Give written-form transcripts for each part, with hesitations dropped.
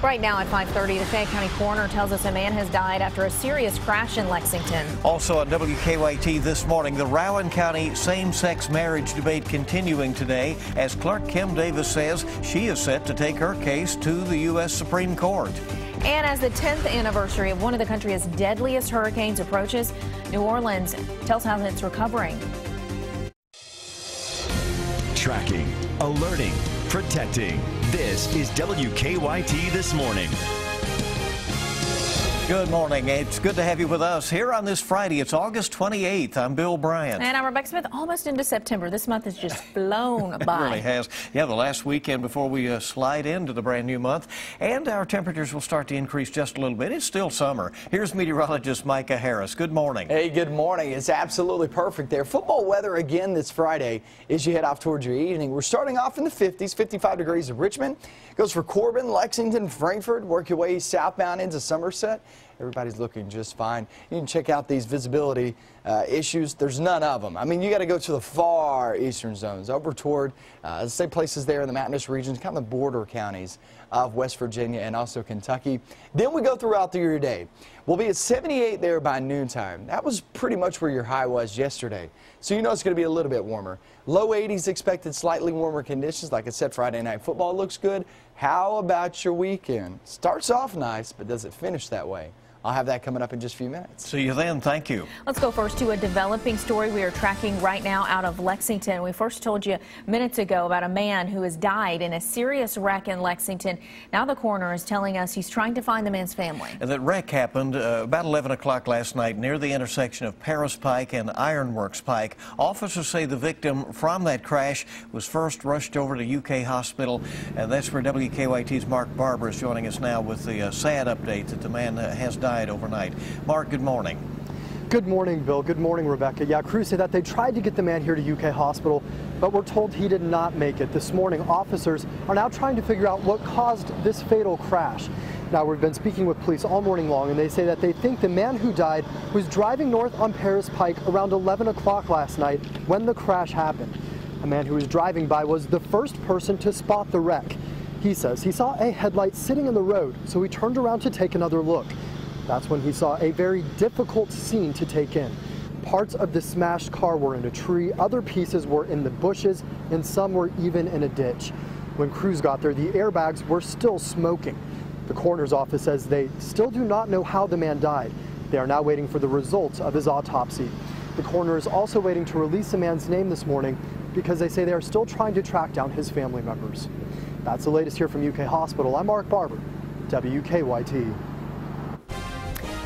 Right now at 5:30, the Fayette County coroner tells us a man has died after a serious crash in Lexington. Also on WKYT this morning, the Rowan County same-sex marriage debate continuing today as Clerk Kim Davis says she is set to take her case to the U.S. Supreme Court. And as the 10th anniversary of one of the country's deadliest hurricanes approaches, New Orleans tells how it's recovering. Tracking, alerting, protecting. This is WKYT This Morning. Good morning. It's good to have you with us here on this Friday. It's August 28th. I'm Bill Bryant. And I'm Rebecca Smith. Almost into September. This month has just flown by. It really has. Yeah, the last weekend before we slide into the brand new month. And our temperatures will start to increase just a little bit. It's still summer. Here's meteorologist Micah Harris. Good morning. Hey, good morning. It's absolutely perfect there. Football weather again this Friday as you head off towards your evening. We're starting off in the 50s, 55 degrees in Richmond. Goes for Corbin, Lexington, Frankfort. Work your way southbound into Somerset. Everybody's looking just fine. You can check out these visibility issues. There's none of them. I mean, you got to go to the far eastern zones, over toward the same places there in the mountainous regions, kind of the border counties of West Virginia and also Kentucky. Then we go throughout the year day. We'll be at 78 there by noontime. That was pretty much where your high was yesterday. So you know it's going to be a little bit warmer. Low 80s expected, slightly warmer conditions. Like I said, Friday night football looks good. How about your weekend? Starts off nice, but does it finish that way? I'll have that coming up in just a few minutes. See you then. Thank you. Let's go first to a developing story we are tracking right now out of Lexington. We first told you minutes ago about a man who has died in a serious wreck in Lexington. Now the coroner is telling us he's trying to find the man's family. And that wreck happened about 11 o'clock last night near the intersection of Paris Pike and Ironworks Pike. Officers say the victim from that crash was first rushed over to UK Hospital. And that's where WKYT's Mark Barber is joining us now with the sad update that the man has died overnight. Mark, good morning. Good morning, Bill. Good morning, Rebecca. Yeah, crews say that they tried to get the man here to UK Hospital, but we're told he did not make it. This morning, officers are now trying to figure out what caused this fatal crash. Now, we've been speaking with police all morning long, and they say that they think the man who died was driving north on Paris Pike around 11 o'clock last night when the crash happened. A man who was driving by was the first person to spot the wreck. He says he saw a headlight sitting in the road, so he turned around to take another look. That's when he saw a very difficult scene to take in. Parts of the smashed car were in a tree, other pieces were in the bushes, and some were even in a ditch. When crews got there, the airbags were still smoking. The coroner's office says they still do not know how the man died. They are now waiting for the results of his autopsy. The coroner is also waiting to release the man's name this morning because they say they are still trying to track down his family members. That's the latest here from UK Hospital. I'm Mark Barber, WKYT.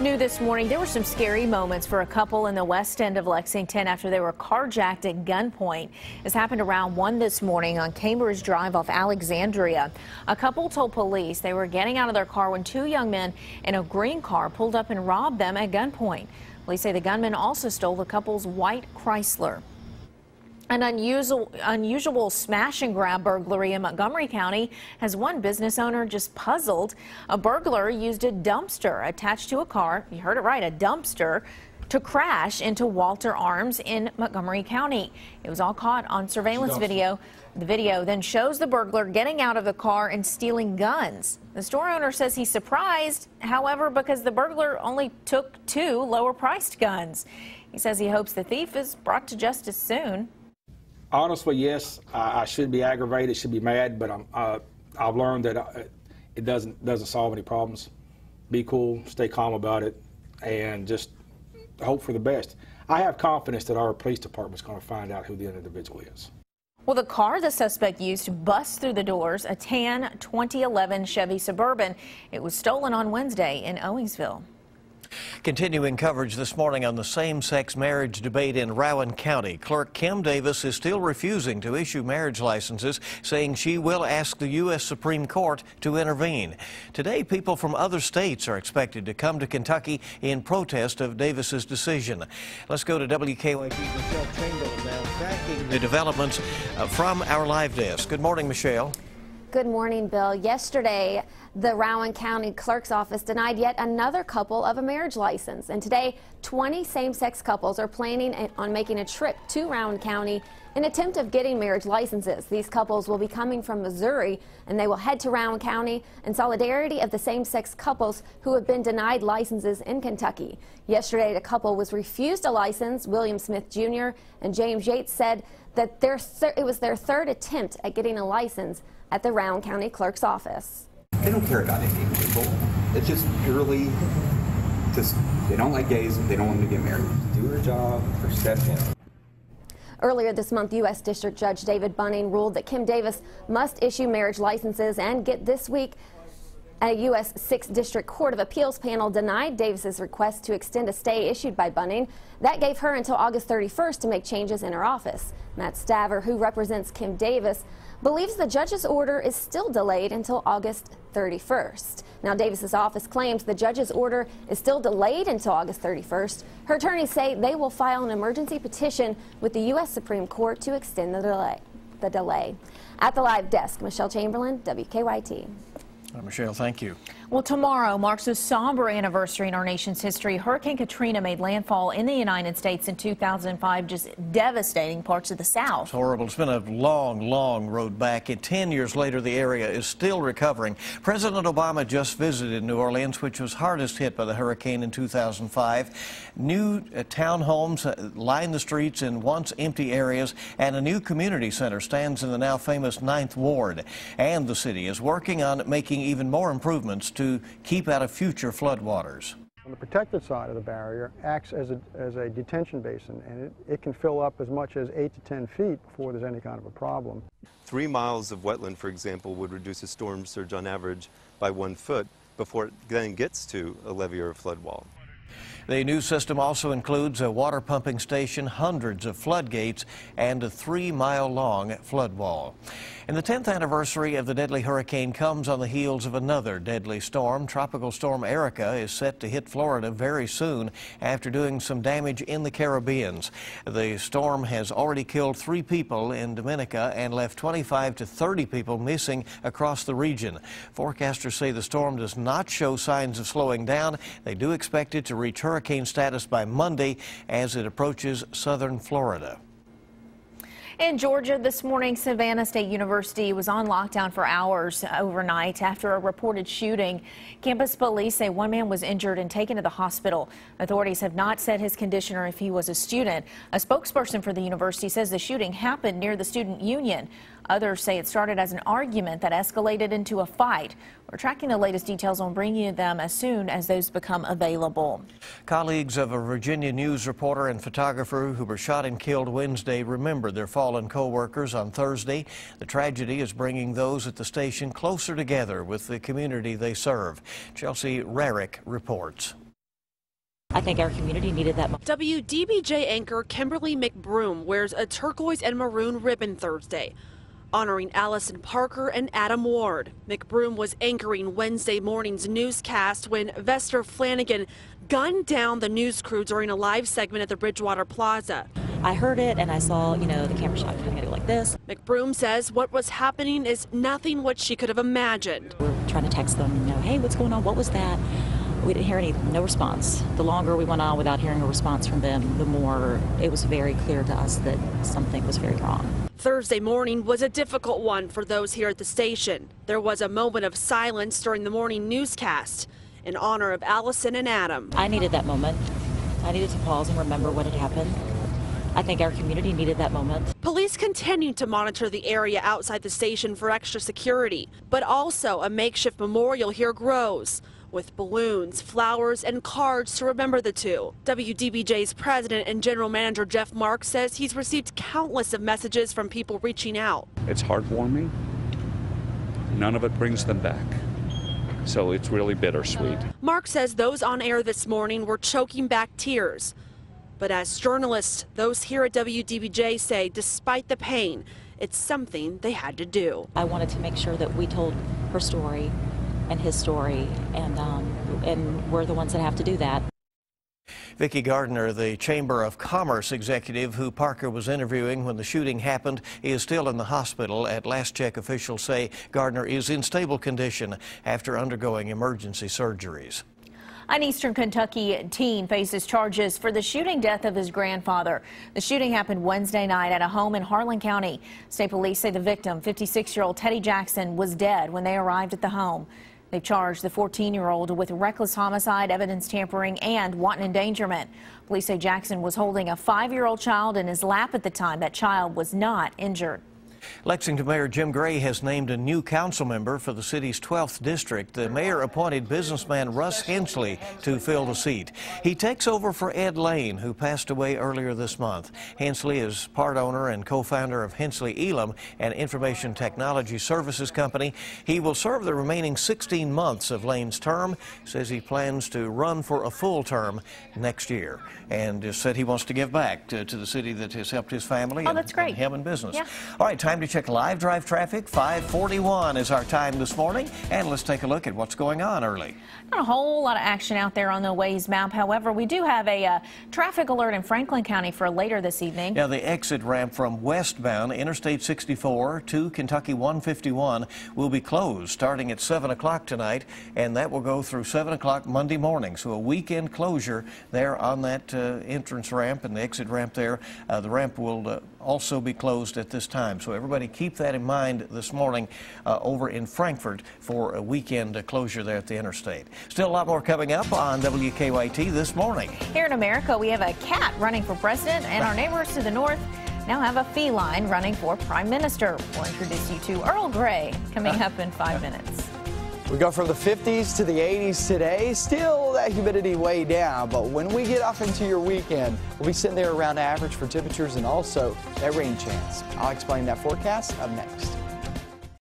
New this morning, there were some scary moments for a couple in the west end of Lexington after they were carjacked at gunpoint. This happened around 1 this morning on Cambridge Drive off Alexandria. A couple told police they were getting out of their car when two young men in a green car pulled up and robbed them at gunpoint. Police say the gunmen also stole the couple's white Chrysler. An unusual smash and grab burglary in Montgomery County has one business owner just puzzled. A burglar used a dumpster attached to a car, you heard it right, a dumpster, to crash into Walter Arms in Montgomery County. It was all caught on surveillance video. The video then shows the burglar getting out of the car and stealing guns. The store owner says he's surprised, however, because the burglar only took two lower-priced guns. He says he hopes the thief is brought to justice soon. Honestly, yes, I should be aggravated, should be mad, but I've learned that it doesn't solve any problems. Be cool, stay calm about it, and just hope for the best. I have confidence that our police department is going to find out who the individual is. Well, the car the suspect used to bust through the doors, a tan 2011 Chevy Suburban. It was stolen on Wednesday in Owensville. Continuing coverage this morning on the same-sex marriage debate in Rowan County. Clerk Kim Davis is still refusing to issue marriage licenses, saying she will ask the U.S. Supreme Court to intervene. Today, people from other states are expected to come to Kentucky in protest of Davis's decision. Let's go to WKYT's Michelle Chamberlain now, tracking the developments from our live desk. Good morning, Michelle. Good morning, Bill. Yesterday, the Rowan County Clerk's Office denied yet another couple of a marriage license. And today, 20 same-sex couples are planning on making a trip to Rowan County in attempt of getting marriage licenses. These couples will be coming from Missouri, and they will head to Rowan County in solidarity of the same-sex couples who have been denied licenses in Kentucky. Yesterday, the couple was refused a license. William Smith Jr. and James Yates said that it was their third attempt at getting a license at the Rowan County Clerk's Office. They don't care about Indian people. It's just purely they don't like gays, they don't want them to get married. Do her job or step in. Earlier this month, U.S. District Judge David Bunning ruled that Kim Davis must issue marriage licenses, and get this week, a U.S. 6th District Court of Appeals panel denied Davis's request to extend a stay issued by Bunning. That gave her until August 31st to make changes in her office. Matt Staver, who represents Kim Davis, believes the judge's order is still delayed until August 31st. Now, Davis's office claims the judge's order is still delayed until August 31st. Her attorneys say they will file an emergency petition with the U.S. Supreme Court to extend the delay. At the live desk, Michelle Chamberlain, WKYT. Michelle, thank you. Well, tomorrow marks a somber anniversary in our nation's history. Hurricane Katrina made landfall in the United States in 2005, just devastating parts of the South. It's horrible. It's been a long, long road back. And 10 years later, the area is still recovering. President Obama just visited New Orleans, which was hardest hit by the hurricane in 2005. New townhomes line the streets in once empty areas, and a new community center stands in the now famous 9th Ward. And the city is working on making even more improvements to keep out of future floodwaters. On the protected side of the barrier acts as a detention basin, and it can fill up as much as 8 to 10 feet before there's any kind of a problem. 3 miles of wetland, for example, would reduce a storm surge on average by 1 foot before it then gets to a levee or a flood wall. The new system also includes a water pumping station, hundreds of floodgates, and a 3-mile-long flood wall. And the 10th anniversary of the deadly hurricane comes on the heels of another deadly storm. Tropical Storm Erica is set to hit Florida very soon after doing some damage in the Caribbean. The storm has already killed 3 people in Dominica and left 25 to 30 people missing across the region. Forecasters say the storm does not show signs of slowing down. They do expect it to reach hurricane status by Monday as it approaches southern Florida. In Georgia this morning, Savannah State University was on lockdown for hours overnight after a reported shooting. Campus police say one man was injured and taken to the hospital. Authorities have not said his condition or if he was a student. A spokesperson for the university says the shooting happened near the student union. Others say it started as an argument that escalated into a fight. We're tracking the latest details on bringing you them as soon as those become available. Colleagues of a Virginia news reporter and photographer who were shot and killed Wednesday remembered their fallen co-workers on Thursday. The tragedy is bringing those at the station closer together with the community they serve. Chelsea Rarick reports. I think our community needed that. WDBJ anchor Kimberly McBroom wears a turquoise and maroon ribbon Thursday, honoring Allison Parker and Adam Ward. McBroom was anchoring Wednesday morning's newscast when Vester Flanagan gunned down the news crew during a live segment at the Bridgewater Plaza. I heard it and I saw, the camera shot coming at it like this. McBroom says what was happening is nothing what she could have imagined. We're trying to text them, hey, what's going on? What was that? We didn't hear no response. The longer we went on without hearing a response from them, the more it was very clear to us that something was very wrong. Thursday morning was a difficult one for those here at the station. There was a moment of silence during the morning newscast in honor of Allison and Adam. I needed that moment. I needed to pause and remember what had happened. I think our community needed that moment. Police continue to monitor the area outside the station for extra security, but also a makeshift memorial here grows, with balloons, flowers, and cards to remember the two. WDBJ's president and general manager Jeff Marks says he's received countless of messages from people reaching out. It's heartwarming. None of it brings them back. So it's really bittersweet. Mark says those on air this morning were choking back tears. But as journalists, those here at WDBJ say despite the pain, it's something they had to do. I wanted to make sure that we told her story and his story, and we're the ones that have to do that. Vicki Gardner, the Chamber of Commerce executive who Parker was interviewing when the shooting happened, is still in the hospital. At last check, officials say Gardner is in stable condition after undergoing emergency surgeries. An Eastern Kentucky teen faces charges for the shooting death of his grandfather. The shooting happened Wednesday night at a home in Harlan County. State police say the victim, 56-year-old Teddy Jackson, was dead when they arrived at the home. They've charged the 14-year-old with reckless homicide, evidence tampering, and wanton endangerment. Police say Jackson was holding a 5-year-old child in his lap at the time. That child was not injured. Lexington Mayor Jim Gray has named a new council member for the city's 12th district. The mayor appointed businessman Russ Hensley to fill the seat. He takes over for Ed Lane, who passed away earlier this month. Hensley is part owner and co-founder of Hensley Elam, an information technology services company. He will serve the remaining 16 months of Lane's term. Says he plans to run for a full term next year, and said he wants to give back to the city that has helped his family. Oh, that's great. And him in business. Yeah. All right, time to check live drive traffic. 5:41 is our time this morning, and let's take a look at what's going on early. Not a whole lot of action out there on the Waze map. However, we do have a traffic alert in Franklin County for later this evening. Yeah, the exit ramp from westbound Interstate 64 to Kentucky 151 will be closed starting at 7 o'clock tonight, and that will go through 7 o'clock Monday morning. So a weekend closure there on that entrance ramp and the exit ramp there. The ramp will also be closed at this time. So everybody keep that in mind this morning over in Frankfort for a weekend closure there at the interstate. Still a lot more coming up on WKYT this morning. Here in America, we have a cat running for president, and our neighbors to the north now have a feline running for prime minister. We'll introduce you to Earl Grey coming up in 5 minutes. We go from the 50s to the 80s today. Still that humidity way down, but when we get off into your weekend, we'll be sitting there around average for temperatures and also that rain chance. I'll explain that forecast up next.